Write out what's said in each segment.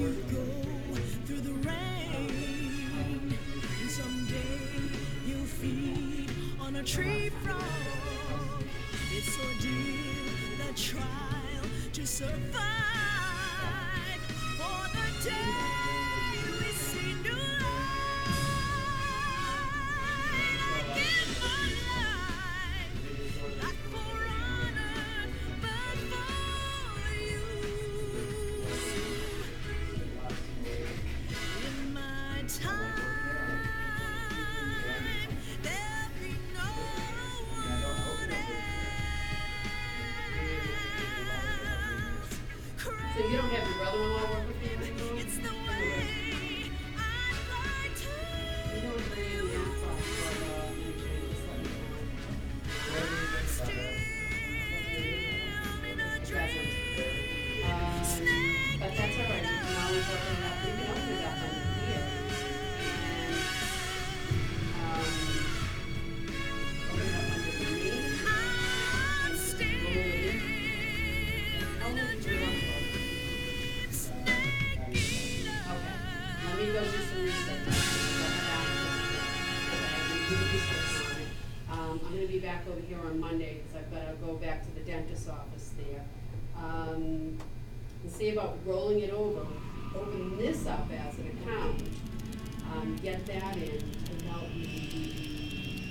you go through the rain, and someday you'll feed on a tree frog. It's ordeal, the trial to survive. For the day we see new light, I give my life like for honor, but for you. In my time, there'll be no one else. So you don't have your brother-in-law work with you anymore? It's the way I'd like to. You don't agree on that part, I'm still in a dream. but that's all right. You can always open it up. You can open it up under here. Open it up under the knee. I'm still in a dream. Okay. Let me go do some research. I'm going to be back over here on Monday because I've got to go back to the dentist's office there. And see about rolling it over, opening this up as an account, get that in to help me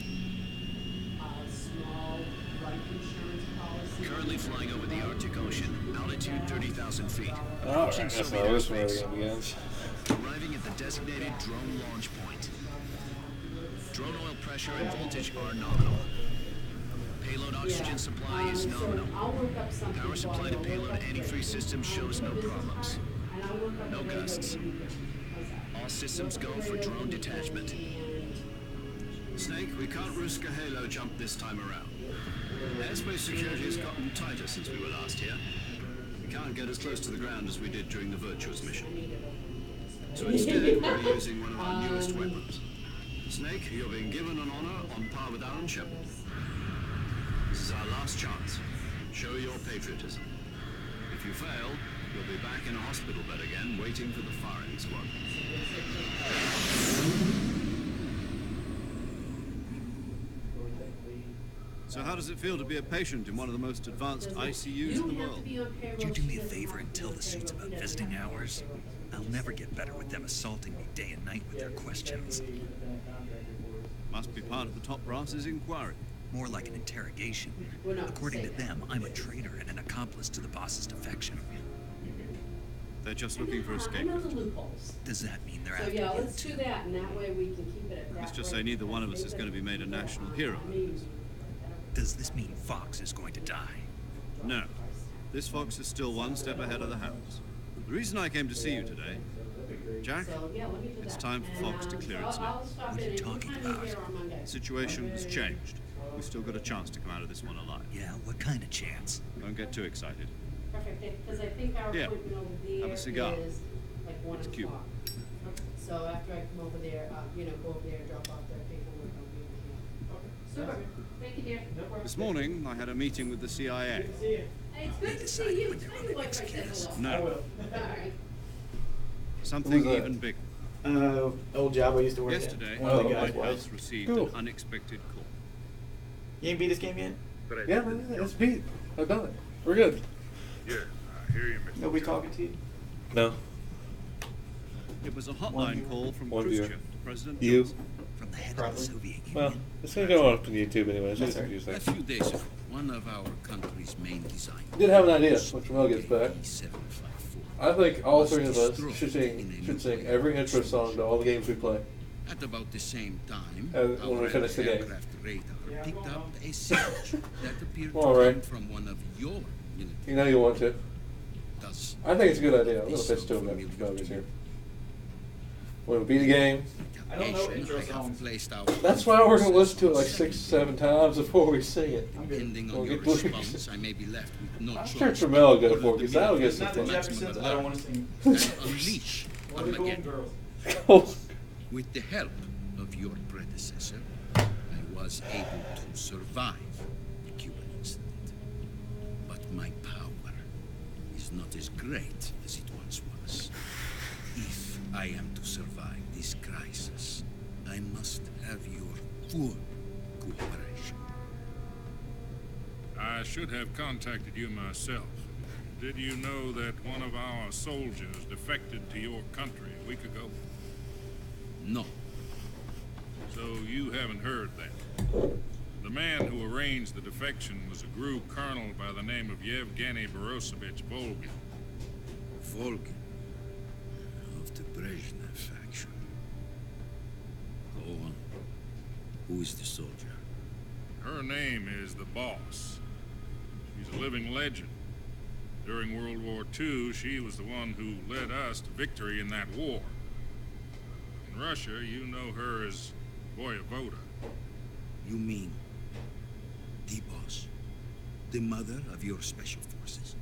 small life insurance policy. Currently flying over the Arctic Ocean, altitude 30,000 feet. Alright, that's how this one begins. Arriving at the designated drone launch point. Drone oil pressure and voltage are nominal. Payload oxygen supply is So nominal. I'll work up something. Power supply to for you. payload antifreeze system shows no problems. And I'll work up No the video gusts. you can. How's that? All systems go for drone detachment. Snake, we can't risk a halo jump this time around. Airspace security has gotten tighter since we were last here. We can't get as close to the ground as we did during the Virtuous mission. So instead, we're using one of our newest weapons. Snake, you're being given an honor on par with Aaron Shepard. This is our last chance. Show your patriotism. If you fail, you'll be back in a hospital bed again, waiting for the firing squad. So how does it feel to be a patient in one of the most advanced ICUs in the world? Would you do me a favor and tell the suits about visiting hours? I'll never get better with them assaulting me day and night with their questions. Must be part of the top brass's inquiry. More like an interrogation. According to them, I'm a traitor and an accomplice to the boss's defection. They're just looking for I escape. know the loopholes. Does that mean they're So after yeah, you let's do too? that, and that way we can keep it at that. Let's just say neither one of us is going to be made a national hero. Does this mean Fox is going to die? No. This fox is still one step ahead of the hounds. The reason I came to see you today, Jack, So yeah, let me do it's that. time for Fox to And, clear I'll- its name. I'll stop What are in you anytime talking you're about? here on Monday. The situation has changed. We've still got a chance to come out of this one alive. Yeah, what kind of chance? Don't get too excited. Perfect, because I think our Yeah. appointment over there Have a cigar. is like 1 It's cute. o'clock. So after I come over there, go over there and drop off that paperwork, I'll be over here. Super, thank you, dear. This morning, I had a meeting with the CIA. Hey, it's good to decide see you. when they're Tell on your the wife next I said kiss. hello. No, Alright. something Who's that? even bigger. Old job I used to work Yesterday, at. One of the the guys White was. House received Cool. an unexpected call. You ain't beat this game yet? Yeah, man, it's Pete. I've done it. We're good. Yeah, I hear you, Mr. Nobody talking to you? No. It was a hotline call from One Khrushchev viewer. to President You. Johnson. From the head of Probably. the Soviet Union? Well, it's gonna go on up on YouTube anyway. It's That's just all right. interesting. A few days ago, one of our country's main designers Did have an idea, which Mel gets back. E754 I think all three of us should sing every intro song to all the games we play. At about the same time, When we our finish the game. aircraft radar picked up a signage that appeared All to right. come from one of your military. You know you want to. Thus, I think it's a good idea. I'm gonna this pitch to him familiar after Mel gets to here. you. When we beat the game, I don't know Nation, intro I have songs. placed our that's why we're gonna listen to it like 6, 7 times before we sing it. Depending We'll on your get blues. response, I may be left with no I'm choice. sure Tremel will go for it, but because that'll get It's some not the fun. Jeffersons, I don't want to sing. and unleash What are the Golden Armageddon. Girls? With the help of your predecessor, I was able to survive the Cuban incident. But my power is not as great as it once was. I am to survive this crisis, I must have your full cooperation. I should have contacted you myself. Did you know that one of our soldiers defected to your country a week ago? No. So you haven't heard that. The man who arranged the defection was a GRU colonel by the name of Yevgeny Borosovich Volgin. Volgin. Of the Brezhnev faction. Go on. Who is the soldier? Her name is the Boss. She's a living legend. During World War II, she was the one who led us to victory in that war. In Russia, you know her as Voyevoda. You mean the Boss? The mother of your special forces?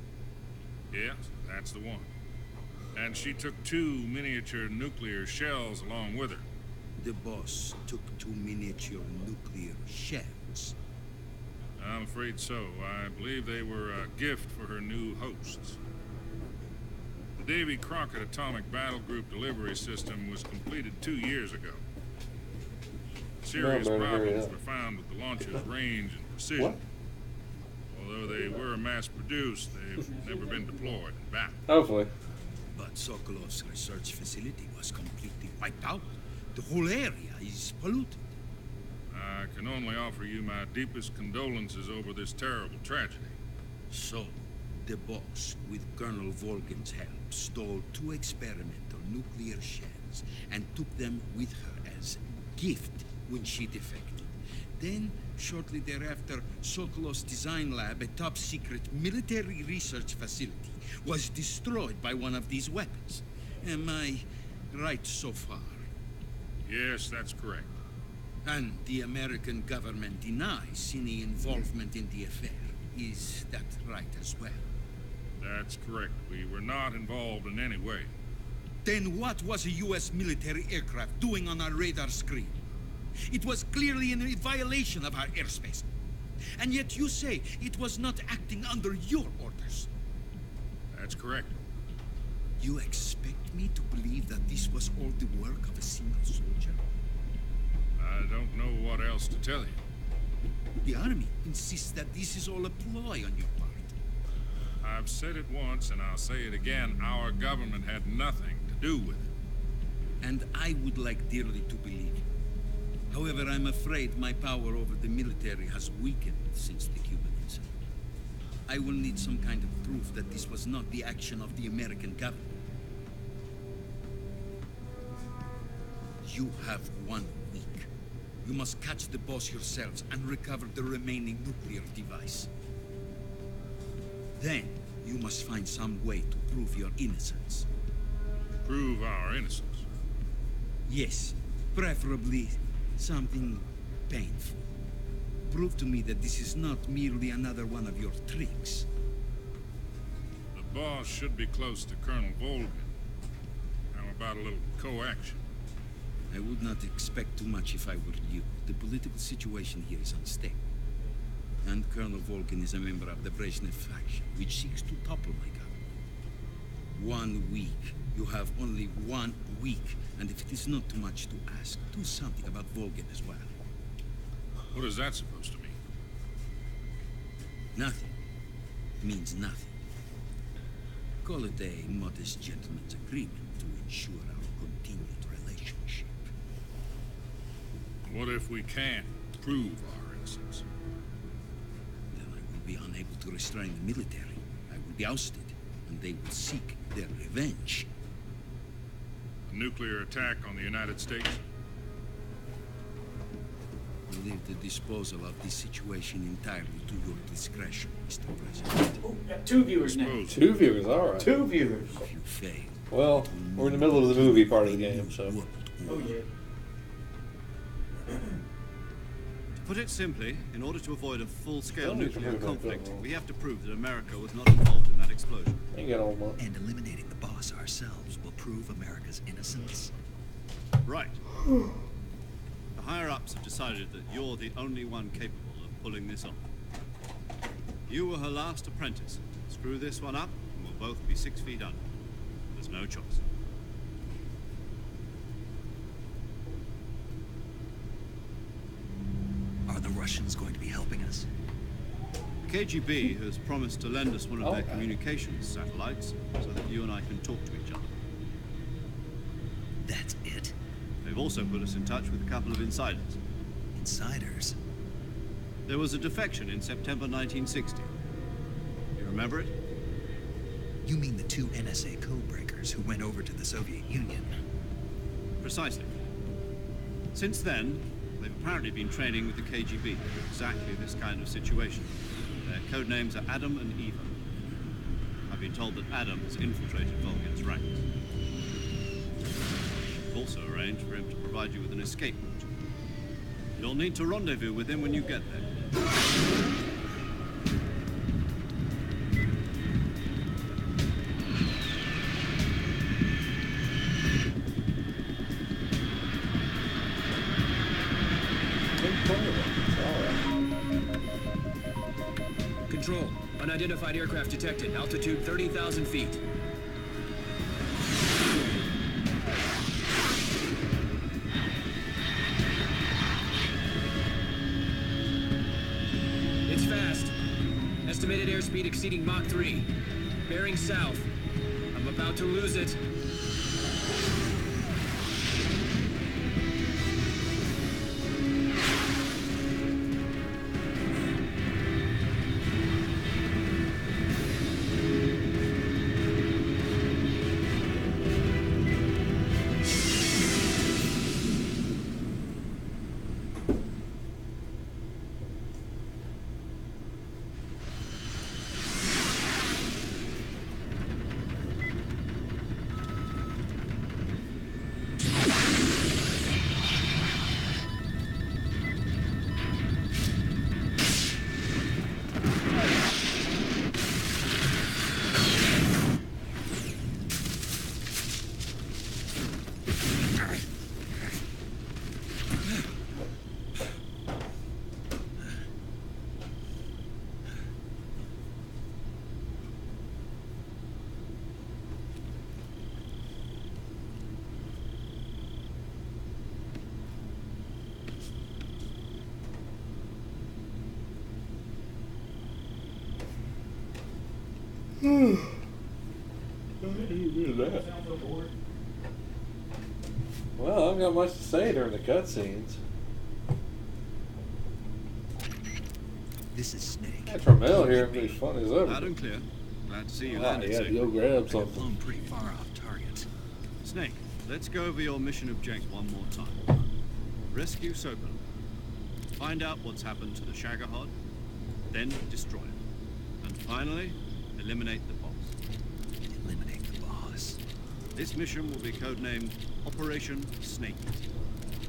Yes, that's the one. And she took 2 miniature nuclear shells along with her. The Boss took 2 miniature nuclear shells. I'm afraid so. I believe they were a gift for her new hosts. The Davy Crockett Atomic Battle Group delivery system was completed 2 years ago. Serious problems were found with the launcher's range and precision. What? Although they were mass-produced, they've never been deployed in battle. Hopefully. But Sokolov's research facility was completely wiped out. The whole area is polluted. I can only offer you my deepest condolences over this terrible tragedy. So, the Boss, with Colonel Volgin's help, stole 2 experimental nuclear shells and took them with her as gift when she defected. Then, shortly thereafter, Sokolov's design lab, a top-secret military research facility, was destroyed by one of these weapons. Am I right so far? Yes, that's correct. And the American government denies any involvement in the affair. Is that right as well? That's correct. We were not involved in any way. Then what was a U.S. military aircraft doing on our radar screen? It was clearly in violation of our airspace. And yet you say it was not acting under your orders. That's correct. You expect me to believe that this was all the work of a single soldier? I don't know what else to tell you. The army insists that this is all a ploy on your part. I've said it once and I'll say it again. Our government had nothing to do with it. And I would like dearly to believe you. However, I'm afraid my power over the military has weakened since the Cuban incident. I will need some kind of proof that this was not the action of the American government. You have 1 week. You must catch the Boss yourselves and recover the remaining nuclear device. Then, you must find some way to prove your innocence. Prove our innocence? Yes, preferably something painful. Prove to me that this is not merely another one of your tricks. The Boss should be close to Colonel Volgin. How about a little coaction? I would not expect too much if I were you. The political situation here is unstable. And Colonel Volgin is a member of the Brezhnev faction, which seeks to topple my government. 1 week. You have only 1 week. And if it is not too much to ask, do something about Volgin as well. What is that supposed to mean? Nothing. It means nothing. Call it a modest gentleman's agreement to ensure our continued relationship. What if we can't prove our innocence? Then I will be unable to restrain the military. I will be ousted, and they will seek their revenge. A nuclear attack on the United States? I leave the disposal of this situation entirely to your discretion, Mr. President. Oh, we got 2 viewers now. 2 viewers, alright. 2 viewers. If you fail... Well, we're in the middle of the movie part of the game, so... Oh, yeah. To put it simply, in order to avoid a full-scale Don't need to nuclear move that conflict, button. we have to prove that America was not involved in that explosion. Ain't got all my... And eliminating the Boss ourselves will prove America's innocence. Right. The higher-ups have decided that you're the only one capable of pulling this off. You were her last apprentice. Screw this one up, and we'll both be 6 feet under. There's no choice. Russians going to be helping us? The KGB has promised to lend us one of their communications satellites so that you and I can talk to each other. That's it? They've also put us in touch with a couple of insiders. Insiders? There was a defection in September 1960. You remember it? You mean the two NSA codebreakers who went over to the Soviet Union? Precisely. Since then, they've apparently been training with the KGB for exactly this kind of situation. Their code names are Adam and Eva. I've been told that Adam has infiltrated Volgin's ranks. We've also arranged for him to provide you with an escape route. You'll need to rendezvous with him when you get there. Control. Unidentified aircraft detected. Altitude 30,000 feet. It's fast. Estimated airspeed exceeding Mach 3. Bearing south. I'm about to lose it. Well, I haven't got much to say during the cutscenes. This is Snake. That's Ramel here. It'd be fun as ever. Loud and clear. Glad to see you Wow, landed you had to safely. go grab I got something. blown pretty far off target. Snake, let's go over your mission objective one more time. Rescue Sokolov. Find out what's happened to the Shagohod, then destroy it. And finally, eliminate the boss. Eliminate the boss. This mission will be codenamed Operation Snake.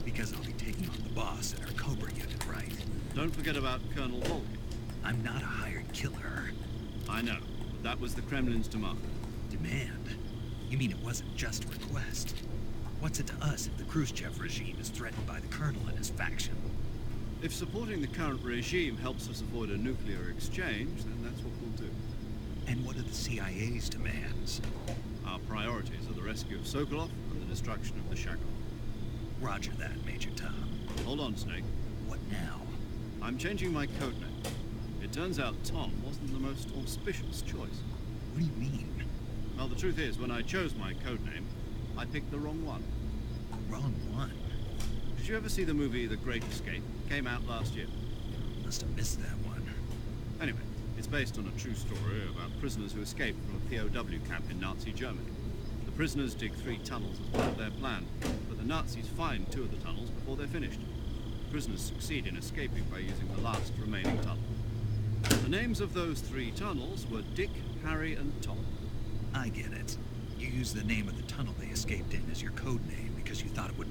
Because I'll be taking on the boss in our Cobra unit, right? Don't forget about Colonel Volgin. I'm not a hired killer. I know, but that was the Kremlin's demand. Demand? You mean it wasn't just a request? What's it to us if the Khrushchev regime is threatened by the Colonel and his faction? If supporting the current regime helps us avoid a nuclear exchange, then that's what we'll do. And what are the CIA's demands? Our priorities are the rescue of Sokolov and the destruction of the Shagohod. Roger that, Major Tom. Hold on, Snake. What now? I'm changing my codename. It turns out Tom wasn't the most auspicious choice. What do you mean? Well, the truth is, when I chose my codename, I picked the wrong one. Wrong one? Did you ever see the movie The Great Escape? Came out last year. Must have missed that one. Anyway, it's based on a true story about prisoners who escaped from a POW camp in Nazi Germany. The prisoners dig 3 tunnels as part of their plan, but the Nazis find 2 of the tunnels before they're finished. The prisoners succeed in escaping by using the last remaining tunnel. The names of those 3 tunnels were Dick, Harry, and Tom. I get it. You used the name of the tunnel they escaped in as your code name because you thought it would